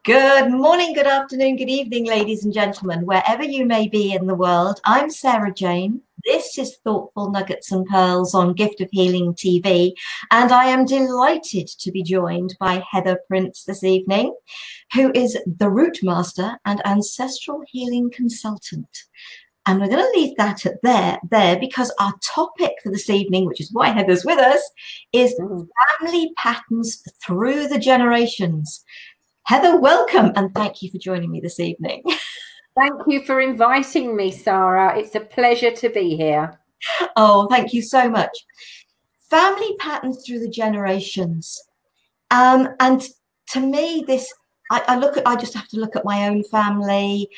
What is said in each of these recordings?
Good morning, good afternoon, good evening, ladies and gentlemen, wherever you may be in the world. I'm Sara Jane. This is Thoughtful Nuggets and Pearls on Gift of Healing TV, and I am delighted to be joined by Heather Prince this evening, who is the Root Master and Ancestral Healing Consultant. And we're going to leave that at there because our topic for this evening, which is why Heather's with us, is family patterns through the generations. Heather, welcome, and thank you for joining me this evening. Thank you for inviting me, Sara. It's a pleasure to be here. Oh, thank you so much. Family patterns through the generations. And to me, I just have to look at my own family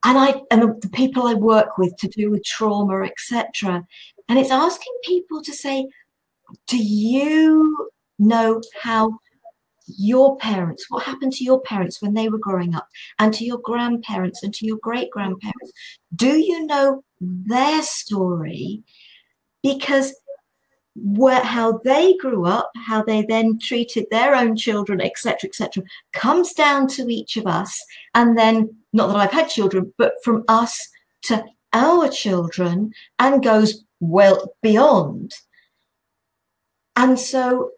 and the people I work with to do with trauma, etc. And it's asking people to say, do you know how your parents, what happened to your parents when they were growing up, and to your grandparents and to your great-grandparents? Do you know their story? Because how they grew up, how they then treated their own children, etc., comes down to each of us. And then, not that I've had children, but from us to our children, and goes well beyond. And so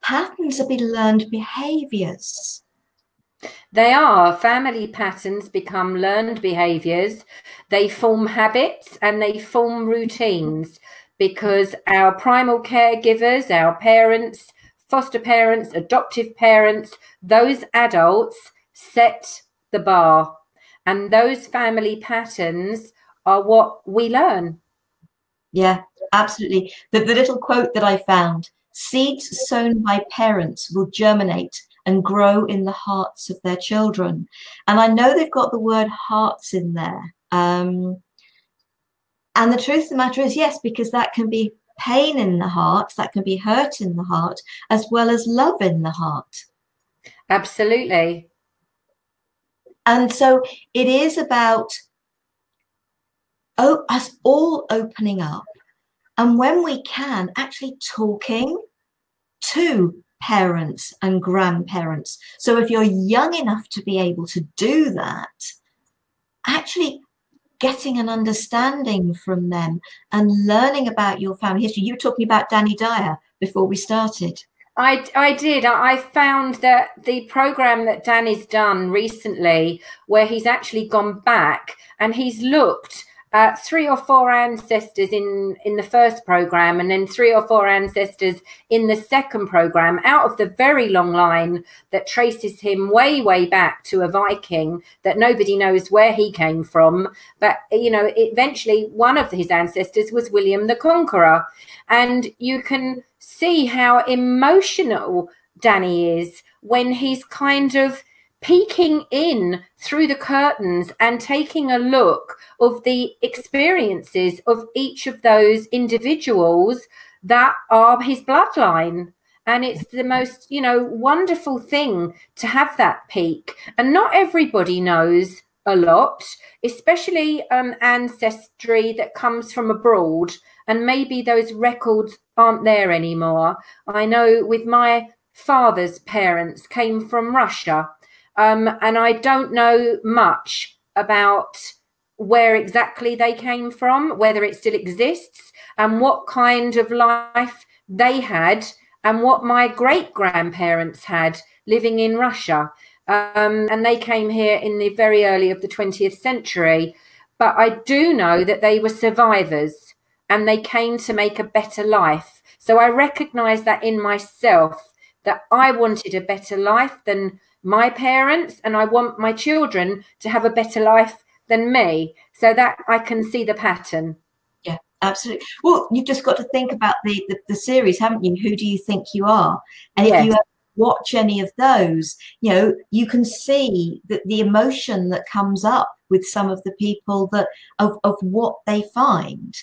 patterns are learned behaviors. They are. Family patterns become learned behaviors. They form habits and they form routines because our primal caregivers, our parents, foster parents, adoptive parents, those adults set the bar. And those family patterns are what we learn. Yeah, absolutely. The little quote that I found: seeds sown by parents will germinate and grow in the hearts of their children. And I know they've got the word hearts in there. And the truth of the matter is, yes, because that can be pain in the heart, that can be hurt in the heart, as well as love in the heart. Absolutely. And so it is about us all opening up. And when we can, actually talking to parents and grandparents. So if you're young enough to be able to do that, actually getting an understanding from them and learning about your family history. You were talking about Danny Dyer before we started. I did. I found that the program that Danny's done recently, where he's actually gone back and he's looked at 3 or 4 ancestors in the first program, and then 3 or 4 ancestors in the second program, out of the very long line that traces him way back to a Viking that nobody knows where he came from. But, you know, eventually one of his ancestors was William the Conqueror. And you can see how emotional Danny is when he's kind of peeking in through the curtains and taking a look of the experiences of each of those individuals that are his bloodline. And it's the most, you know, wonderful thing to have that peek. And not everybody knows a lot, especially ancestry that comes from abroad, and maybe those records aren't there anymore. I know with my father's parents came from Russia. And I don't know much about where exactly they came from, whether it still exists, and what kind of life they had, and what my great-grandparents had living in Russia. And they came here in the very early of the 20th century. But I do know that they were survivors, and they came to make a better life. So I recognize that in myself, that I wanted a better life than my parents, and I want my children to have a better life than me, so that I can see the pattern. Yeah, absolutely. Well, you've just got to think about the series, haven't you? Who Do You Think You Are? And yes, if you watch any of those, you know, you can see that the emotion that comes up with some of the people that of what they find.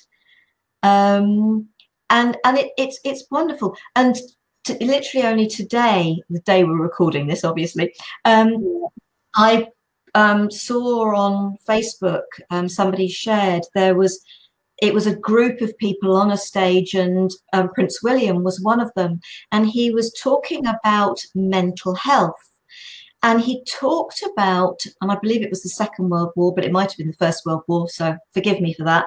And it's wonderful. And literally only today, the day we're recording this, obviously, I saw on Facebook somebody shared it was a group of people on a stage, and Prince William was one of them, and he was talking about mental health. And he talked about, and I believe it was the Second World War, but it might have been the First World War, so forgive me for that.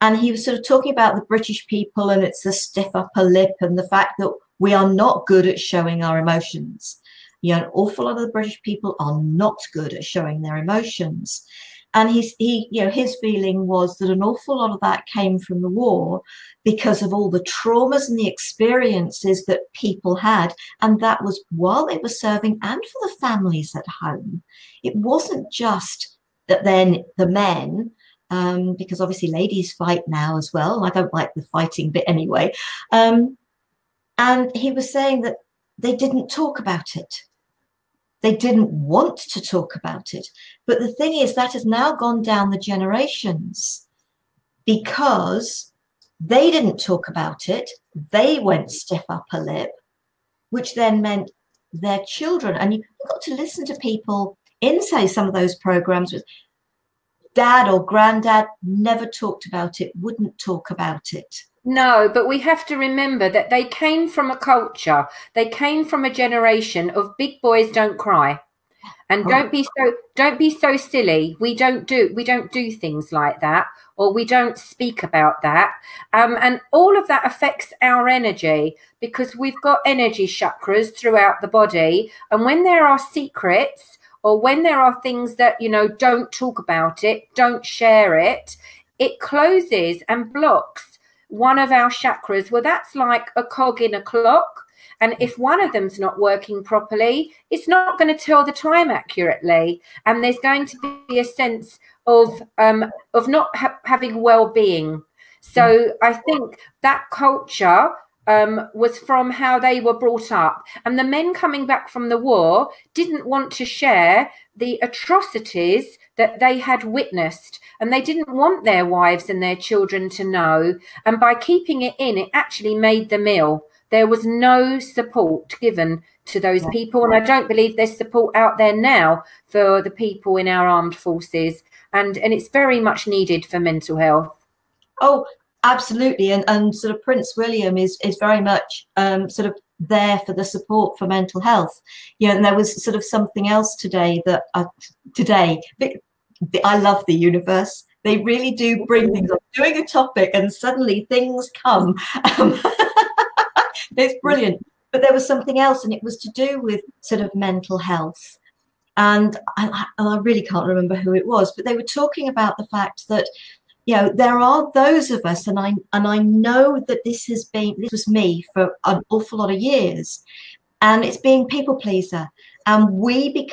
And he was sort of talking about the British people, and it's the stiff upper lip and the fact that we are not good at showing our emotions. You know, an awful lot of the British people are not good at showing their emotions. And his feeling was that an awful lot of that came from the war because of all the traumas and the experiences that people had. And that was while they were serving and for the families at home. It wasn't just that then the men, because obviously ladies fight now as well. And I don't like the fighting bit anyway. And he was saying that they didn't talk about it. They didn't want to talk about it. But the thing is, that has now gone down the generations because they didn't talk about it. They went stiff upper lip, which then meant their children. And you've got to listen to people in, say, some of those programs with dad or granddad never talked about it, wouldn't talk about it. No, but we have to remember that they came from a culture, they came from a generation of big boys don't cry. And don't be so silly. We don't do things like that, or we don't speak about that. And all of that affects our energy because we've got energy chakras throughout the body. And when there are secrets, or when there are things that, you know, don't talk about it, don't share it, it closes and blocks one of our chakras. Well, that's like a cog in a clock. And if one of them's not working properly, it's not going to tell the time accurately. And there's going to be a sense of not having well-being. So I think that culture was from how they were brought up. And the men coming back from the war didn't want to share the atrocities that they had witnessed. And they didn't want their wives and their children to know. And by keeping it in, it actually made them ill. There was no support given to those people. And I don't believe there's support out there now for the people in our armed forces. And it's very much needed for mental health. Oh, absolutely. And sort of Prince William is very much sort of there for the support for mental health. You know, and there was sort of something else today that I love the universe. They really do bring things up. Doing a topic and suddenly things come. It's brilliant. But there was something else, and it was to do with sort of mental health. And I really can't remember who it was, but they were talking about the fact that, you know, there are those of us, and I know that this was me for an awful lot of years, and it's being people pleaser. And we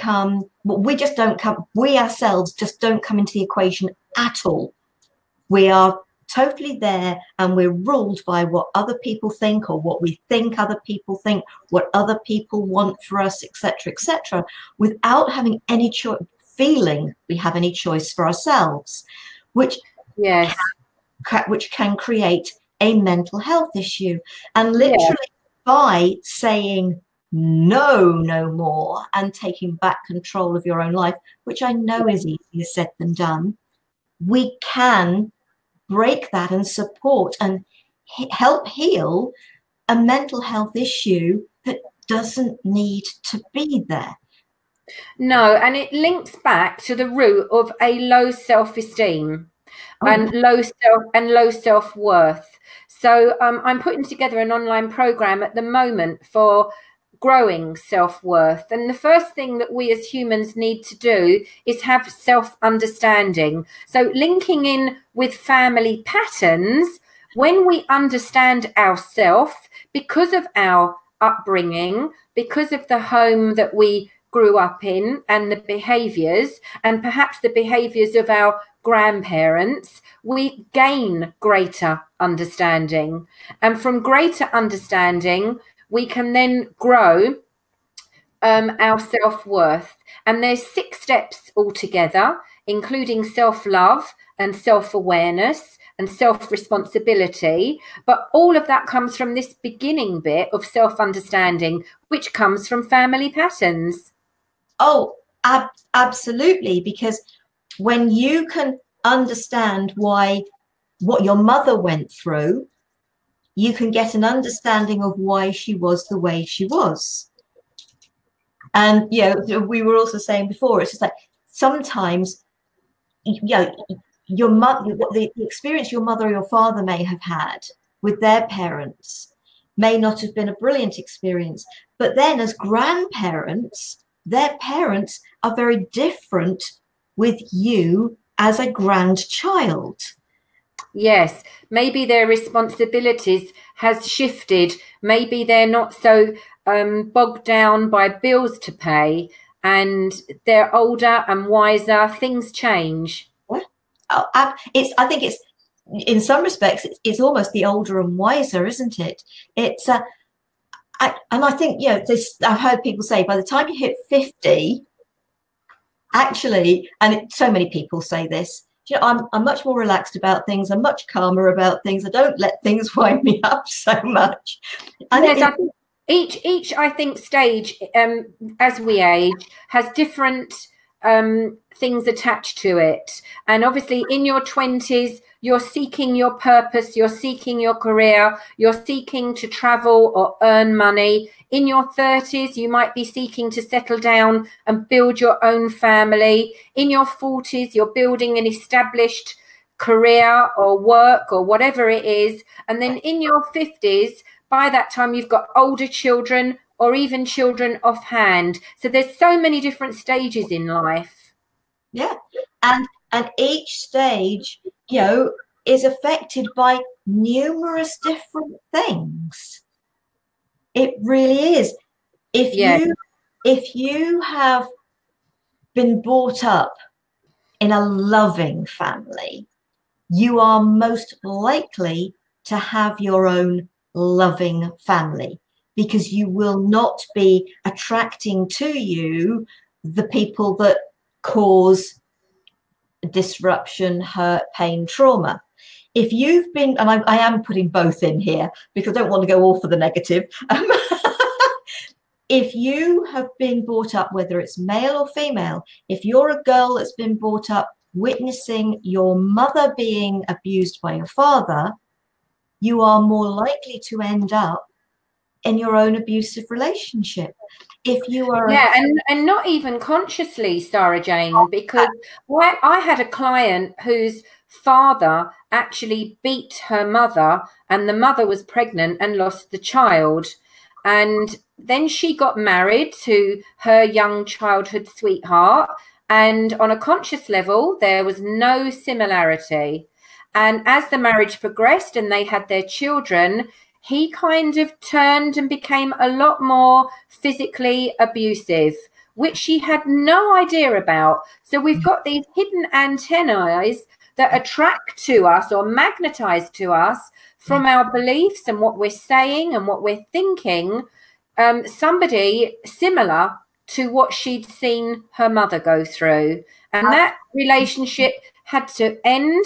ourselves just don't come into the equation at all. We are totally there, and we're ruled by what other people think, or what we think other people think, what other people want for us, etc., without having any feeling we have any choice for ourselves, which can create a mental health issue. And literally by saying no more and taking back control of your own life, which I know is easier said than done, we can break that and support and help heal a mental health issue that doesn't need to be there. No, and it links back to the root of a low self-esteem and low self-worth. So I'm putting together an online program at the moment for growing self-worth. And the first thing that we as humans need to do is have self-understanding. So linking in with family patterns, when we understand ourselves, because of our upbringing, because of the home that we grew up in and the behaviors, and perhaps the behaviors of our grandparents, we gain greater understanding. And from greater understanding, we can then grow our self-worth. And there's 6 steps altogether, including self-love and self-awareness and self-responsibility. But all of that comes from this beginning bit of self-understanding, which comes from family patterns. Oh, absolutely. Because when you can understand what your mother went through, you can get an understanding of why she was the way she was. And, we were also saying before, it's just like sometimes, your mother, the experience your mother or your father may have had with their parents may not have been a brilliant experience. But then as grandparents, their parents are very different with you as a grandchild. Yes, maybe their responsibilities has shifted. Maybe they're not so bogged down by bills to pay, and they're older and wiser. Things change. I think it's, in some respects, it's almost the older and wiser, isn't it? It's I think, I've heard people say by the time you hit 50, actually, and so many people say this, I'm much more relaxed about things. I'm much calmer about things. I don't let things wind me up so much. And yes, I think each I think stage as we age has different things attached to it. And obviously in your 20s, you're seeking your purpose, you're seeking your career, you're seeking to travel or earn money. In your 30s, you might be seeking to settle down and build your own family. In your 40s, you're building an established career or work or whatever it is. And then in your 50s, by that time, you've got older children or even children offhand. So there's so many different stages in life. Yeah. And each stage, is affected by numerous different things. It really is. If you have been brought up in a loving family, you are most likely to have your own loving family, because you will not be attracting to you the people that cause disruption, hurt, pain, trauma. If you've been, and I am putting both in here because I don't want to go all for the negative. If you have been brought up, whether it's male or female, if you're a girl that's been brought up witnessing your mother being abused by your father, you are more likely to end up in your own abusive relationship. If you are and not even consciously, Sara Jane, because I had a client whose father actually beat her mother, and the mother was pregnant and lost the child. And then she got married to her young childhood sweetheart, and on a conscious level, there was no similarity. And as the marriage progressed and they had their children, he kind of turned and became a lot more physically abusive, which she had no idea about. So we've got these hidden antennae that attract to us or magnetize to us from our beliefs and what we're saying and what we're thinking, somebody similar to what she'd seen her mother go through. And that relationship had to end.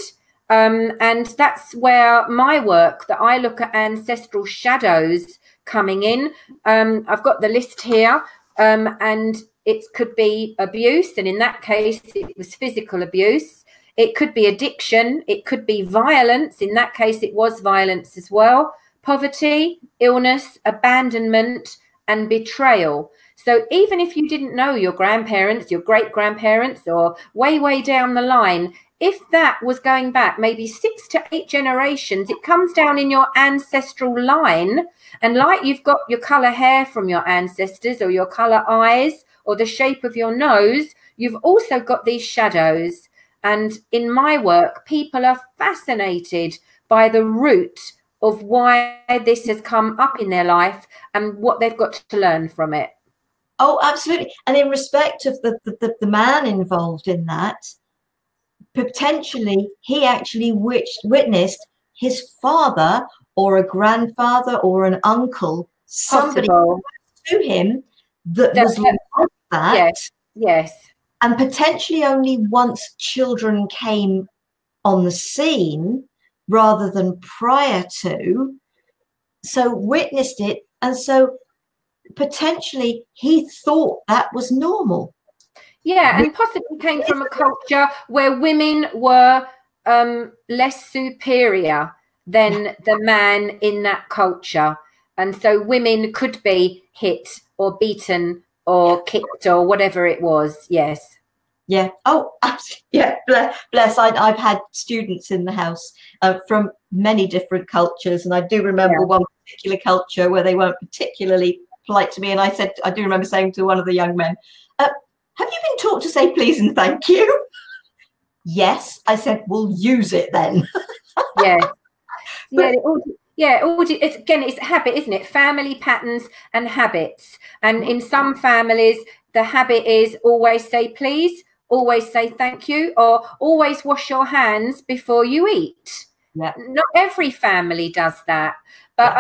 And that's where my work, that I look at ancestral shadows coming in. I've got the list here, and it could be abuse. And in that case, it was physical abuse. It could be addiction. It could be violence. In that case, it was violence as well. Poverty, illness, abandonment, and betrayal. So even if you didn't know your grandparents, your great-grandparents, or way, way down the line, if that was going back maybe 6 to 8 generations, it comes down in your ancestral line. And like you've got your colour hair from your ancestors, or your colour eyes, or the shape of your nose, you've also got these shadows. And in my work, people are fascinated by the root of why this has come up in their life and what they've got to learn from it. Oh, absolutely. And in respect of the man involved in that, potentially he actually witnessed his father or a grandfather or an uncle, somebody to him that was like that. Yes, yes. And potentially only once children came on the scene rather than prior to, so witnessed it. And so potentially he thought that was normal. Yeah, and possibly came from a culture where women were less superior than the man in that culture. And so women could be hit or beaten or kicked or whatever it was. Yes. Yeah. Oh, yeah. Bless. I've had students in the house from many different cultures, and I do remember one particular culture where they weren't particularly polite to me. And I do remember saying to one of the young men, "Have you been taught to say please and thank you?" Yes, I said. We'll use it then. Yeah. It's, again, it's habit, isn't it? Family patterns and habits. And in some families, the habit is always say please, always say thank you, or always wash your hands before you eat. Yeah. Not every family does that. But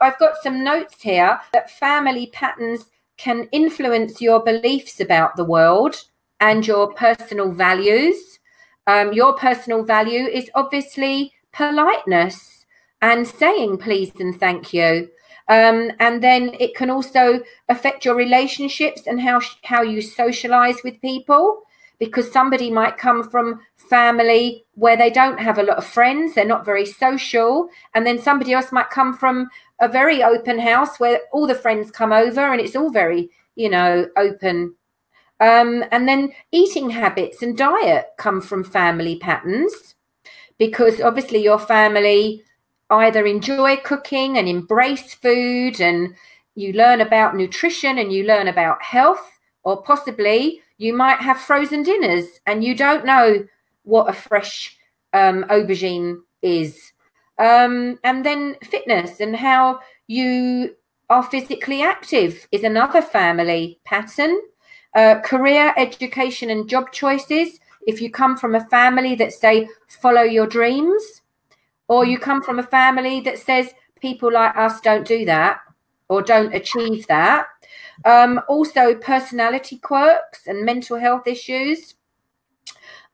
I've got some notes here that family patterns can influence your beliefs about the world and your personal values. Your personal value is obviously politeness and saying please and thank you. And then it can also affect your relationships and how you socialize with people, because somebody might come from family where they don't have a lot of friends, they're not very social, and then somebody else might come from a very open house where all the friends come over and it's all very, open. And then eating habits and diet come from family patterns, because obviously your family either enjoy cooking and embrace food, and you learn about nutrition and you learn about health, or possibly you might have frozen dinners and you don't know what a fresh aubergine is. And then fitness and how you are physically active is another family pattern. Career, education and job choices. If you come from a family that say follow your dreams, or you come from a family that says people like us don't do that or don't achieve that. Also personality quirks and mental health issues.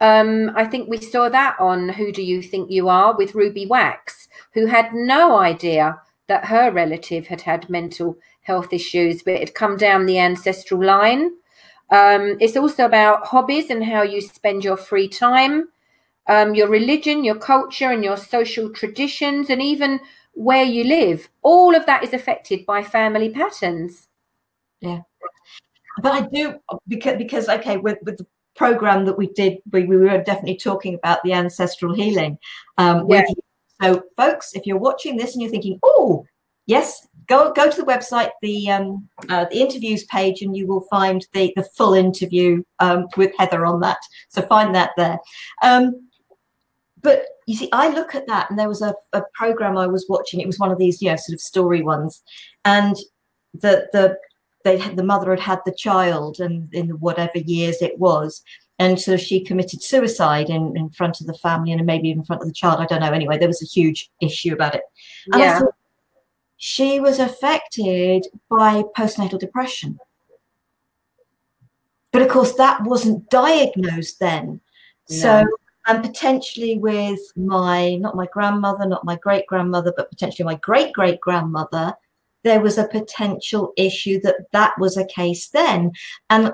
I think we saw that on Who Do You Think You Are with Ruby Wax, who had no idea that her relative had mental health issues, but it had come down the ancestral line. It's also about hobbies and how you spend your free time. Your religion, your culture and your social traditions, and even where you live. All of that is affected by family patterns. Yeah. But I do, because okay, with the program that we did, we were definitely talking about the ancestral healing with you. So folks, if you're watching this and you're thinking, oh, yes, go to the website, the interviews page, and you will find the full interview with Heather on that. So find that there. But you see, I look at that, and there was a program I was watching. It was one of these, sort of story ones, and the mother had the child, and in whatever years it was, and so she committed suicide in front of the family and maybe in front of the child. I don't know. Anyway, there was a huge issue about it. And I thought she was affected by postnatal depression, but of course that wasn't diagnosed then. No. So. And potentially with not my grandmother, not my great-grandmother, but potentially my great-great-grandmother, there was a potential issue that was a case then. And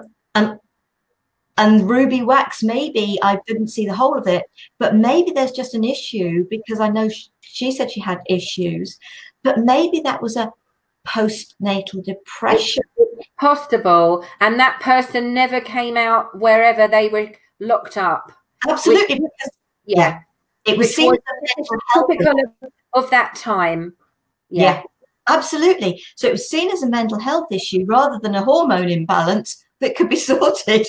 Ruby Wax, maybe I didn't see the whole of it, but maybe there's just an issue, because I know she said she had issues, but maybe that was a postnatal depression. Possible. And that person never came out wherever they were locked up. Absolutely. It was seen as typical of that time. Yeah, absolutely. So it was seen as a mental health issue rather than a hormone imbalance that could be sorted.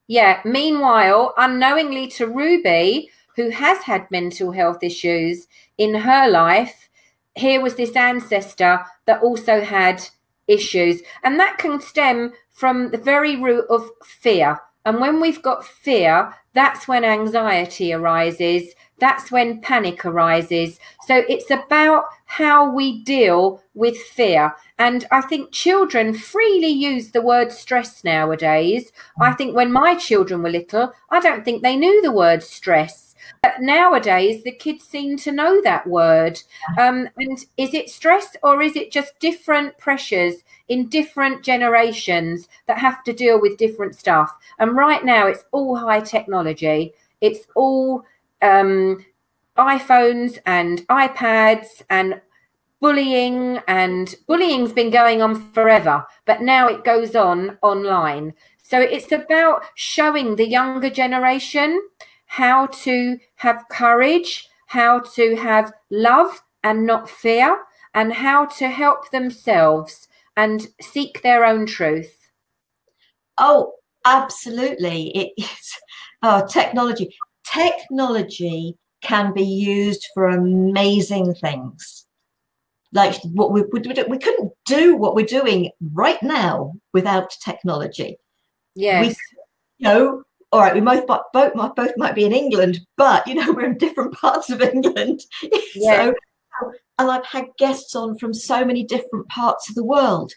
Yeah. Meanwhile, unknowingly to Ruby, who has had mental health issues in her life, here was this ancestor that also had issues. And that can stem from the very root of fear. And when we've got fear, that's when anxiety arises. That's when panic arises. So it's about how we deal with fear. And I think children freely use the word stress nowadays. I think when my children were little, I don't think they knew the word stress. But nowadays, the kids seem to know that word. And is it stress, or is it just different pressures in different generations that have to deal with different stuff? And right now, it's all high technology. It's all iPhones and iPads and bullying, and bullying's been going on forever, but now it goes on online. So it's about showing the younger generation how to have courage, how to have love and not fear, and how to help themselves and seek their own truth. Oh, absolutely. It is. Oh, technology. Technology can be used for amazing things. Like what we couldn't do what we're doing right now without technology. Yes. All right, we both might be in England, but we're in different parts of England. Yeah. So, and I've had guests on from so many different parts of the world.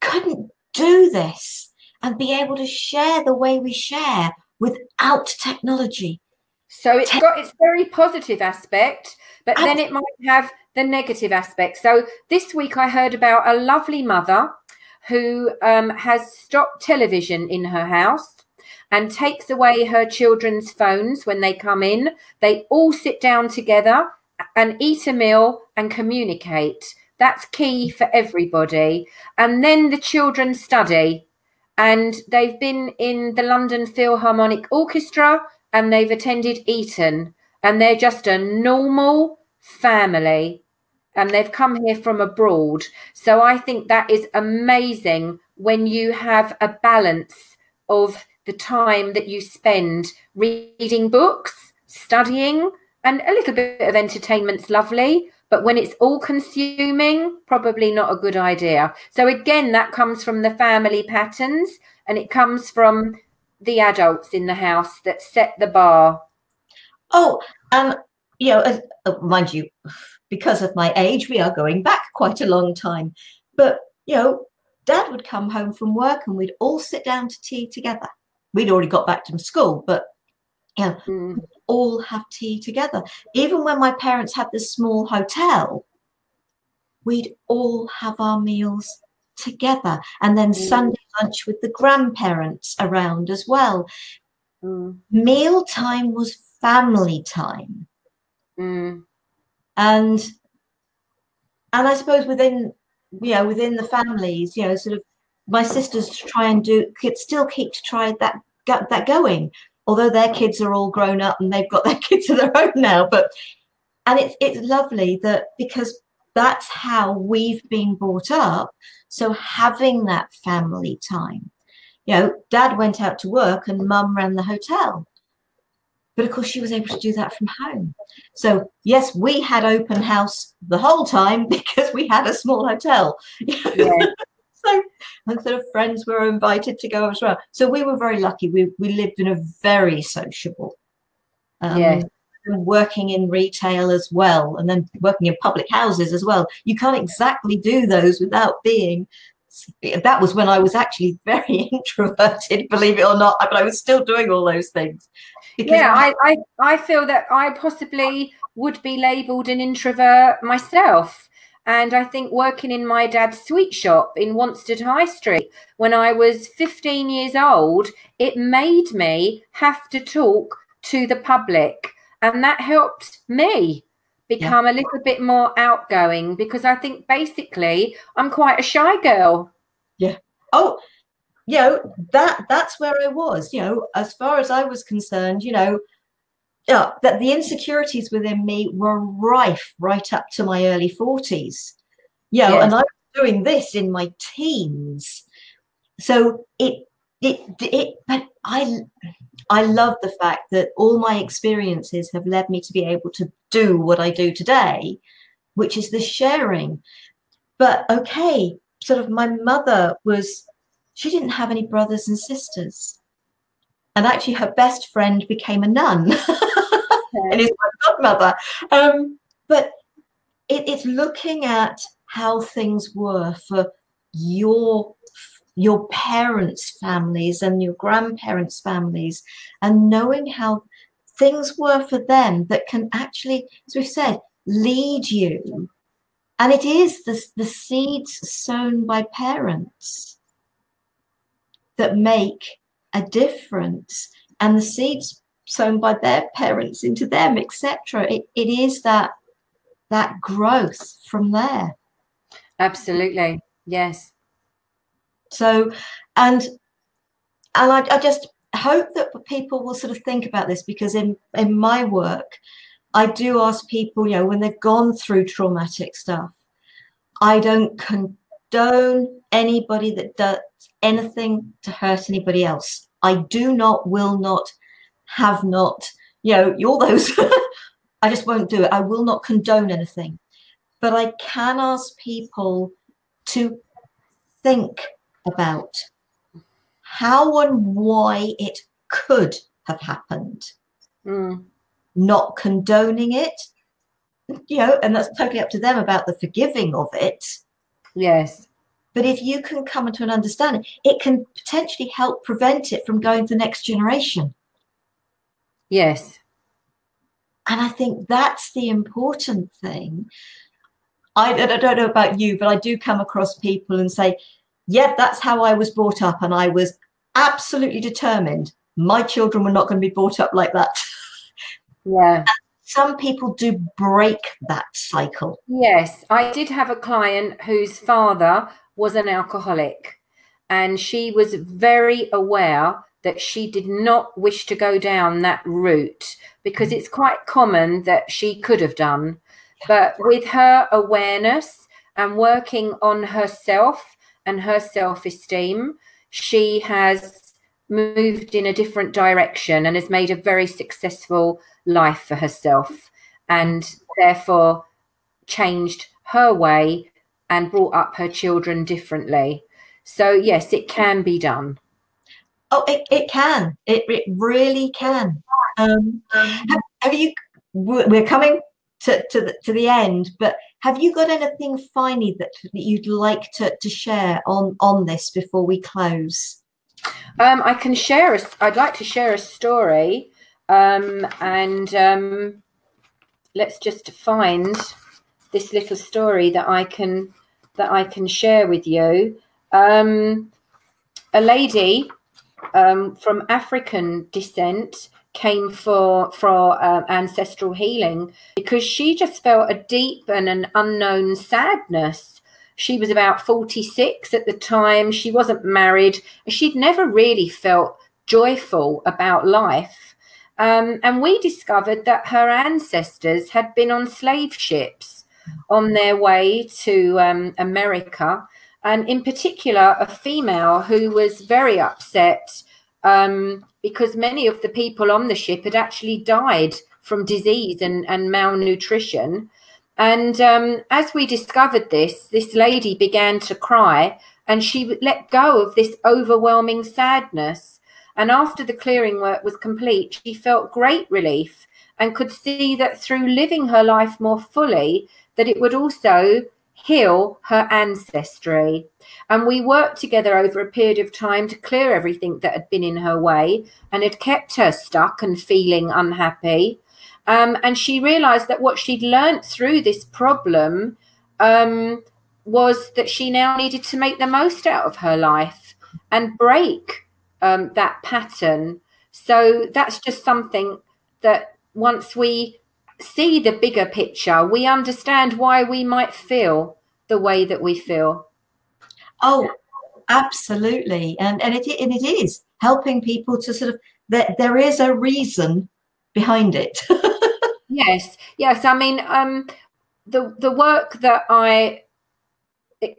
Couldn't do this and be able to share the way we share without technology. So it's got its very positive aspect, but then it might have the negative aspect. So this week I heard about a lovely mother who has stopped television in her house and takes away her children's phones when they come in. They all sit down together and eat a meal and communicate. That's key for everybody. And then the children study, and they've been in the London Philharmonic Orchestra and they've attended Eton, and they're just a normal family, and they've come here from abroad. So I think that is amazing when you have a balance of the time that you spend reading books, studying, and a little bit of entertainment's lovely, but when it's all consuming, probably not a good idea. So again, that comes from the family patterns, and it comes from the adults in the house that set the bar. Oh, mind you, because of my age, we are going back quite a long time. But, Dad would come home from work and we'd all sit down to tea together. We'd already got back from school, but, we'd all have tea together. Even when my parents had this small hotel, we'd all have our meals together. And then Sunday lunch with the grandparents around as well. Meal time was family time. And I suppose within the families, sort of my sisters try and still keep to try that going, although their kids are all grown up and they've got their kids of their own now. And it's lovely that, because that's how we've been brought up. So having that family time, Dad went out to work and Mum ran the hotel. But of course, she was able to do that from home. So yes, we had open house the whole time because we had a small hotel. Yeah. So, and sort of friends were invited to go as well. So we were very lucky. We lived in a very sociable, working in retail as well, and then working in public houses as well. You can't exactly do those without being. That was when I was actually very introverted, believe it or not, but I was still doing all those things. Yeah, I feel that I possibly would be labelled an introvert myself. And I think working in my dad's sweet shop in Wanstead High Street when I was 15 years old, it made me have to talk to the public. And that helped me become a little bit more outgoing, because I think basically I'm quite a shy girl. Yeah. Oh, that's where I was, as far as I was concerned, that the insecurities within me were rife right up to my early 40s. And I was doing this in my teens. So but I love the fact that all my experiences have led me to be able to do what I do today, which is the sharing. But okay, sort of my mother she didn't have any brothers and sisters. And actually her best friend became a nun and is my godmother. But it's looking at how things were for your parents' families and your grandparents' families, and knowing how things were for them that can actually, as we've said, lead you. And it is the seeds sown by parents that make a difference, and the seeds sown by their parents into them, etc. It is that that growth from there. Absolutely. Yes. So, and I just hope that people will sort of think about this, because in my work, I do ask people, you know, when they've gone through traumatic stuff, I don't condone anybody that does anything to hurt anybody else. I do not, will not, have not, you know, all those. I just won't do it. I will not condone anything. But I can ask people to think about how and why it could have happened. Not condoning it, you know, and that's totally up to them about the forgiving of it. Yes. But if you can come into an understanding, it can potentially help prevent it from going to the next generation. Yes. And I think that's the important thing. I don't know about you, but I do come across people and say, yeah, that's how I was brought up. And I was absolutely determined my children were not going to be brought up like that. Yeah. Some people do break that cycle. Yes. I did have a client whose father was an alcoholic, and she was very aware that she did not wish to go down that route, because it's quite common that she could have done. But with her awareness and working on herself and her self-esteem, she has moved in a different direction and has made a very successful life for herself, and therefore changed her way and brought up her children differently. So yes, it can be done. Oh, it can. It really can. Have you? We're coming to the end, but have you got anything finally that you'd like to share on this before we close? I can share. I'd like to share a story, and let's just find this little story that I can share with you. A lady from African descent came for ancestral healing because she just felt a deep and an unknown sadness. She was about 46 at the time. She wasn't married. She'd never really felt joyful about life. And we discovered that her ancestors had been on slave ships on their way to America. And in particular, a female who was very upset because many of the people on the ship had actually died from disease and malnutrition. And as we discovered this lady began to cry, and she let go of this overwhelming sadness. And after the clearing work was complete, she felt great relief and could see that through living her life more fully, that it would also heal her ancestry. And we worked together over a period of time to clear everything that had been in her way and had kept her stuck and feeling unhappy. And she realized that what she'd learned through this problem was that she now needed to make the most out of her life and break that pattern. So that's just something that once we see the bigger picture, we understand why we might feel the way that we feel. Oh, absolutely. And it is helping people to sort of, that there is a reason behind it. Yes. I mean, the work that I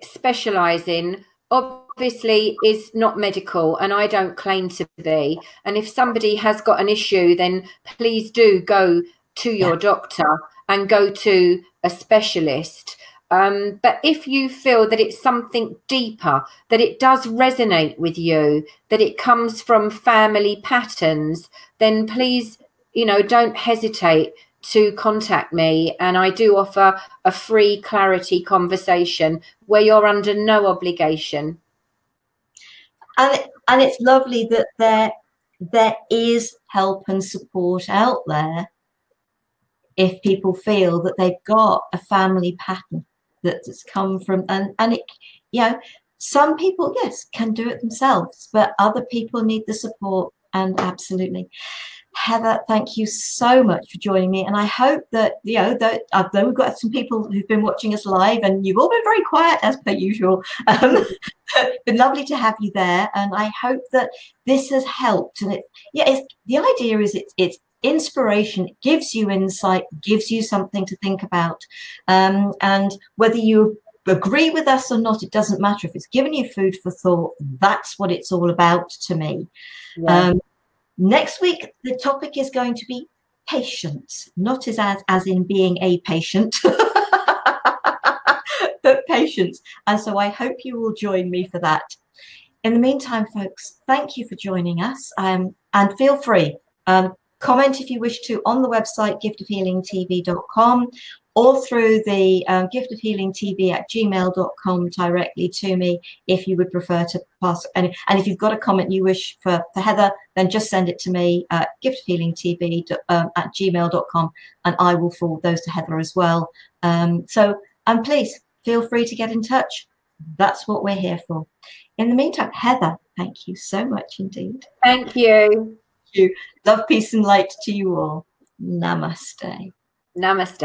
specialize in obviously is not medical, and I don't claim to be. And if somebody has got an issue, then please do go to your doctor and go to a specialist. But if you feel that it's something deeper, that it does resonate with you, that it comes from family patterns, then please, don't hesitate to contact me. And I do offer a free clarity conversation where you're under no obligation. And it's lovely that there is help and support out there if people feel that they've got a family pattern that's come from, and it, some people, yes, can do it themselves, but other people need the support. And absolutely. Heather, thank you so much for joining me. And I hope that, you know, that although we've got some people who've been watching us live and you've all been very quiet as per usual, been lovely to have you there. And I hope that this has helped. And the idea is it's inspiration, it gives you insight, gives you something to think about. And whether you agree with us or not, it doesn't matter. If it's given you food for thought, that's what it's all about to me. Yeah. Next week, the topic is going to be patience, not as in being a patient, but patience. And so I hope you will join me for that. In the meantime, folks, thank you for joining us. And feel free, comment if you wish to on the website, giftofhealingtv.com, or through the giftofhealingtv@gmail.com directly to me if you would prefer to pass. And if you've got a comment you wish for Heather, then just send it to me at giftofhealingtv@gmail.com, and I will forward those to Heather as well. And please feel free to get in touch. That's what we're here for. In the meantime, Heather, thank you so much indeed. Thank you. Love, peace, and light to you all. Namaste. Namaste.